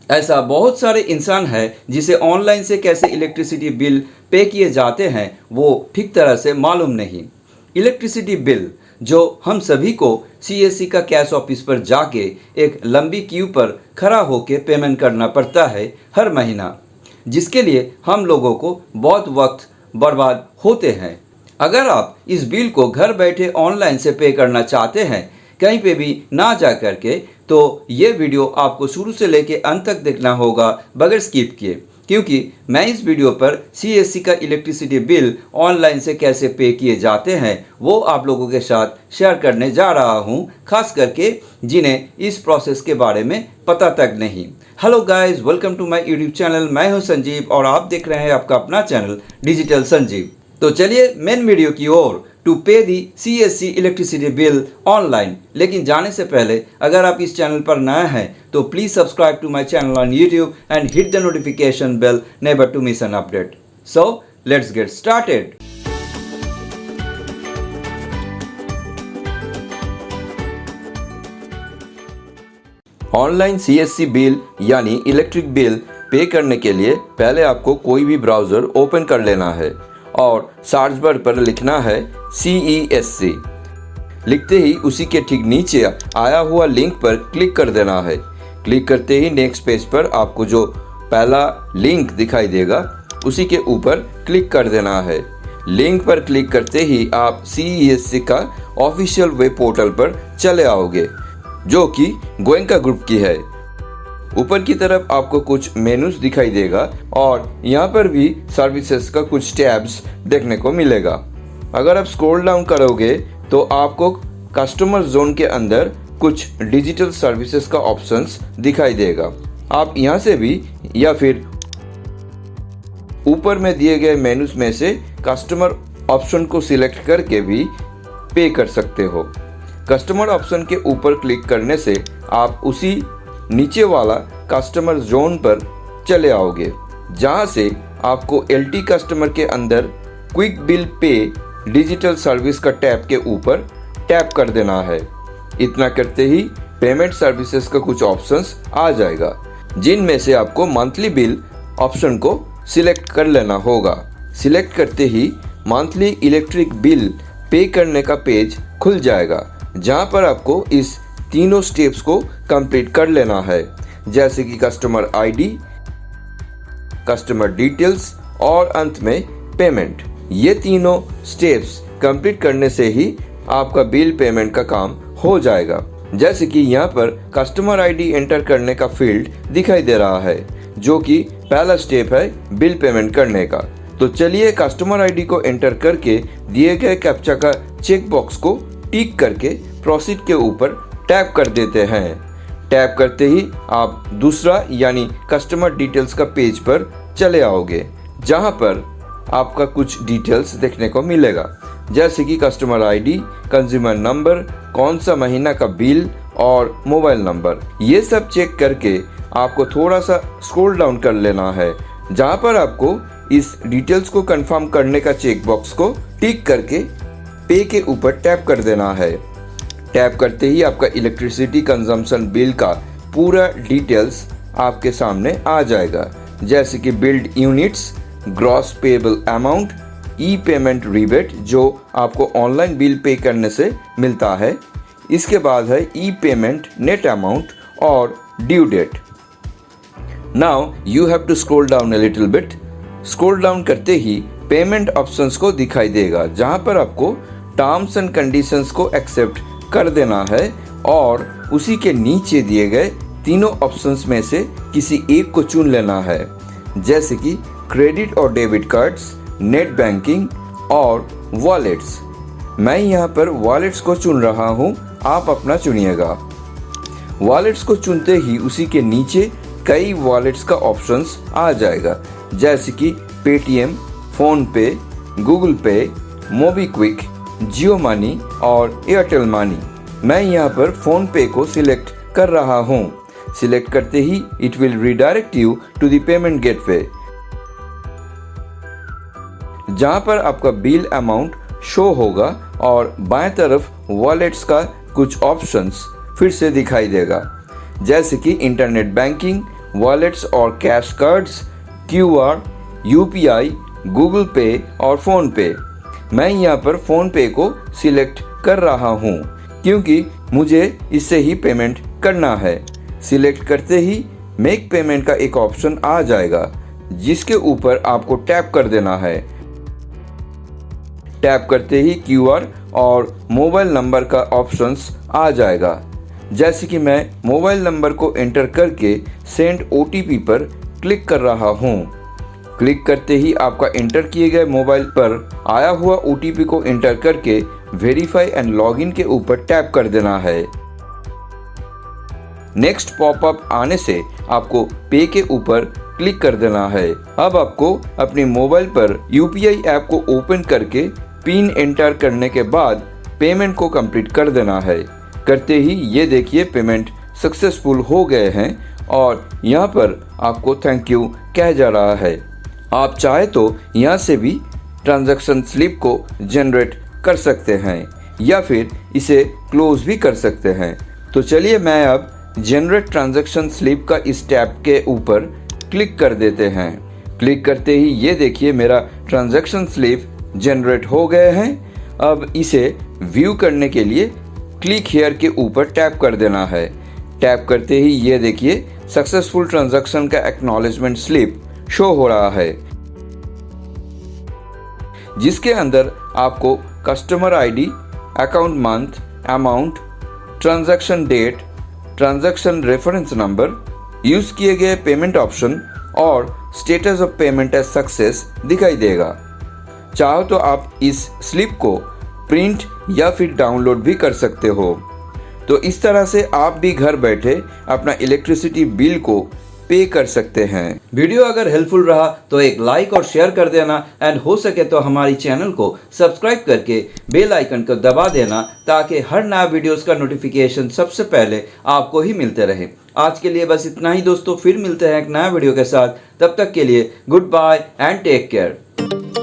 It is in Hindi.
ऐसा बहुत सारे इंसान हैं जिसे ऑनलाइन से कैसे इलेक्ट्रिसिटी बिल पे किए जाते हैं वो ठीक तरह से मालूम नहीं। इलेक्ट्रिसिटी बिल जो हम सभी को सीएससी का कैश ऑफिस पर जाके एक लंबी क्यू पर खड़ा होकर पेमेंट करना पड़ता है हर महीना, जिसके लिए हम लोगों को बहुत वक्त बर्बाद होते हैं। अगर आप इस बिल को घर बैठे ऑनलाइन से पे करना चाहते हैं, कहीं पे भी ना जा कर के, तो ये वीडियो आपको शुरू से लेके अंत तक देखना होगा बगैर स्किप किए, क्योंकि मैं इस वीडियो पर सीएससी का इलेक्ट्रिसिटी बिल ऑनलाइन से कैसे पे किए जाते हैं वो आप लोगों के साथ शेयर करने जा रहा हूँ, खास करके जिन्हें इस प्रोसेस के बारे में पता तक नहीं। Hello guys, welcome to my YouTube channel. मैं हूं संजीव और आप देख रहे हैं आपका अपना चैनल डिजिटल संजीव। तो चलिए मेन वीडियो की ओर, टू पे दी सीएससी इलेक्ट्रिसिटी बिल ऑनलाइन। लेकिन जाने से पहले अगर आप इस चैनल पर नए हैं तो please subscribe to my channel on YouTube and hit the notification bell never to miss an update. So let's get started. Online CSC bill यानी इलेक्ट्रिक बिल पे करने के लिए पहले आपको कोई भी ब्राउज़र ओपन कर लेना है और सर्च बार पर लिखना है CESC। लिखते ही उसी के ठीक नीचे आया हुआ लिंक पर क्लिक कर देना है। क्लिक करते ही नेक्स्ट पेज पर आपको जो पहला लिंक दिखाई देगा उसी के ऊपर क्लिक कर देना है। लिंक पर क्लिक करते ही आप CESC का ऑफिशियल वेब पोर्टल पर चले आओगे, जो कि गोयनका ग्रुप की है। ऊपर की तरफ आपको कुछ मेनूज दिखाई देगा और यहाँ पर भी सर्विसेज का कुछ टैब्स देखने को मिलेगा। अगर आप स्क्रॉल डाउन करोगे तो आपको कस्टमर जोन के अंदर कुछ डिजिटल सर्विसेज का ऑप्शंस दिखाई देगा। आप यहाँ से भी या फिर ऊपर में दिए गए मेनूज में से कस्टमर ऑप्शन को सिलेक्ट करके भी पे कर सकते हो। कस्टमर ऑप्शन के ऊपर क्लिक करने से आप उसी नीचे वाला कस्टमर जोन पर चले आओगे, जहां से आपको LT कस्टमर के अंदर quick bill pay digital service का टैब के ऊपर टैप कर देना है। इतना करते ही पेमेंट सर्विसेज का कुछ ऑप्शंस आ जाएगा, जिनमें से आपको मंथली बिल ऑप्शन को सिलेक्ट कर लेना होगा। सिलेक्ट करते ही मंथली इलेक्ट्रिक बिल पे करने का पेज खुल जाएगा, जहां पर आपको इस तीनों स्टेप्स को कंप्लीट कर लेना है, जैसे कि कस्टमर आईडी, कस्टमर डिटेल्स और अंत में पेमेंट। ये तीनों स्टेप्स कंप्लीट करने से ही आपका बिल पेमेंट का काम हो जाएगा। जैसे कि यहाँ पर कस्टमर आईडी एंटर करने का फील्ड दिखाई दे रहा है, जो कि पहला स्टेप है बिल पेमेंट करने का। तो चलिए कस्टमर आईडी को एंटर करके दिए गए कैप्चा का चेक बॉक्स को टिक करके प्रोसीड के ऊपर टैप कर देते हैं। टैप करते ही आप दूसरा यानी कस्टमर डिटेल्स का पेज पर चले आओगे, जहां पर आपका कुछ डिटेल्स देखने को मिलेगा, जैसे कि कस्टमर आईडी, कंज्यूमर नंबर, कौन सा महीना का बिल और मोबाइल नंबर। ये सब चेक करके आपको थोड़ा सा स्क्रॉल डाउन कर लेना है, जहां पर आपको इस डिटेल्स को कंफर्म करने का चेक बॉक्स को टिक करके पे के ऊपर टैप कर देना है। टैप करते ही आपका इलेक्ट्रिसिटी कंजम्पशन बिल का पूरा डिटेल्स आपके सामने आ जाएगा, जैसे कि billed units, gross payable amount, e payment rebate जो आपको ऑनलाइन बिल पे करने से मिलता है। इसके बाद है ई पेमेंट नेट अमाउंट और due date. Now you have to scroll down a little bit. Scroll down करते ही पेमेंट ऑप्शंस को दिखाई देगा, जहां पर आपको टर्म्स एंड कंडीशंस को एक्सेप्ट कर देना है और उसी के नीचे दिए गए तीनों ऑप्शंस में से किसी एक को चुन लेना है, जैसे कि क्रेडिट और डेबिट कार्ड्स, नेट बैंकिंग और वॉलेट्स। मैं यहाँ पर वॉलेट्स को चुन रहा हूँ, आप अपना चुनिएगा। वॉलेट्स को चुनते ही उसी के नीचे कई वॉलेट्स का ऑप्शंस आ जाएगा, जैसे कि पेटीएम, फ़ोन पे, गूगल पे, मोबीक्विक, जियो मनी और एयरटेल मनी। मैं यहाँ पर फ़ोन पे को सिलेक्ट कर रहा हूँ। सिलेक्ट करते ही it will redirect you to the payment gateway, जहाँ पर आपका बिल अमाउंट शो होगा और बाएं तरफ वॉलेट्स का कुछ ऑप्शंस फिर से दिखाई देगा, जैसे कि इंटरनेट बैंकिंग, वॉलेट्स और cash cards, QR, UPI, Google पे और फ़ोन पे। मैं यहाँ पर फ़ोन पे को सिलेक्ट कर रहा हूँ क्योंकि मुझे इससे ही पेमेंट करना है। सिलेक्ट करते ही मेक पेमेंट का एक ऑप्शन आ जाएगा जिसके ऊपर आपको टैप कर देना है। टैप करते ही QR और मोबाइल नंबर का ऑप्शंस आ जाएगा। जैसे कि मैं मोबाइल नंबर को एंटर करके सेंड OTP पर क्लिक कर रहा हूँ। क्लिक करते ही आपका एंटर किए गए मोबाइल पर आया हुआ OTP को एंटर करके वेरीफाई एंड लॉगिन के ऊपर टैप कर देना है। नेक्स्ट पॉपअप आने से आपको पे के ऊपर क्लिक कर देना है। अब आपको अपने मोबाइल पर UPI ऐप को ओपन करके पिन एंटर करने के बाद पेमेंट को कंप्लीट कर देना है। करते ही ये देखिए पेमेंट सक्सेसफुल हो गए हैं और यहाँ पर आपको थैंक यू कह जा रहा है। आप चाहे तो यहाँ से भी ट्रांजैक्शन स्लिप को जनरेट कर सकते हैं या फिर इसे क्लोज भी कर सकते हैं। तो चलिए मैं अब जनरेट ट्रांजैक्शन स्लिप का इस टैब के ऊपर क्लिक कर देते हैं। क्लिक करते ही ये देखिए मेरा ट्रांजैक्शन स्लिप जनरेट हो गए हैं। अब इसे व्यू करने के लिए क्लिक हियर के ऊपर टैप कर देना है। टैप करते ही ये देखिए सक्सेसफुल ट्रांजैक्शन का एक्नॉलेजमेंट स्लिप शो हो रहा है जिसके अंदर आपको customer ID, account month, amount, transaction date, transaction reference number, use किए गए पेमेंट ऑप्शन और status of payment as success दिखाई देगा। चाहो तो आप इस स्लिप को प्रिंट या फिर डाउनलोड भी कर सकते हो। तो इस तरह से आप भी घर बैठे अपना इलेक्ट्रिसिटी बिल को पे कर सकते हैं। वीडियो अगर हेल्पफुल रहा तो एक लाइक और शेयर कर देना एंड हो सके तो हमारी चैनल को सब्सक्राइब करके बेल आइकन को दबा देना ताकि हर नया वीडियोस का नोटिफिकेशन सबसे पहले आपको ही मिलते रहे। आज के लिए बस इतना ही दोस्तों, फिर मिलते हैं एक नया वीडियो के साथ। तब तक के लिए goodbye and take care.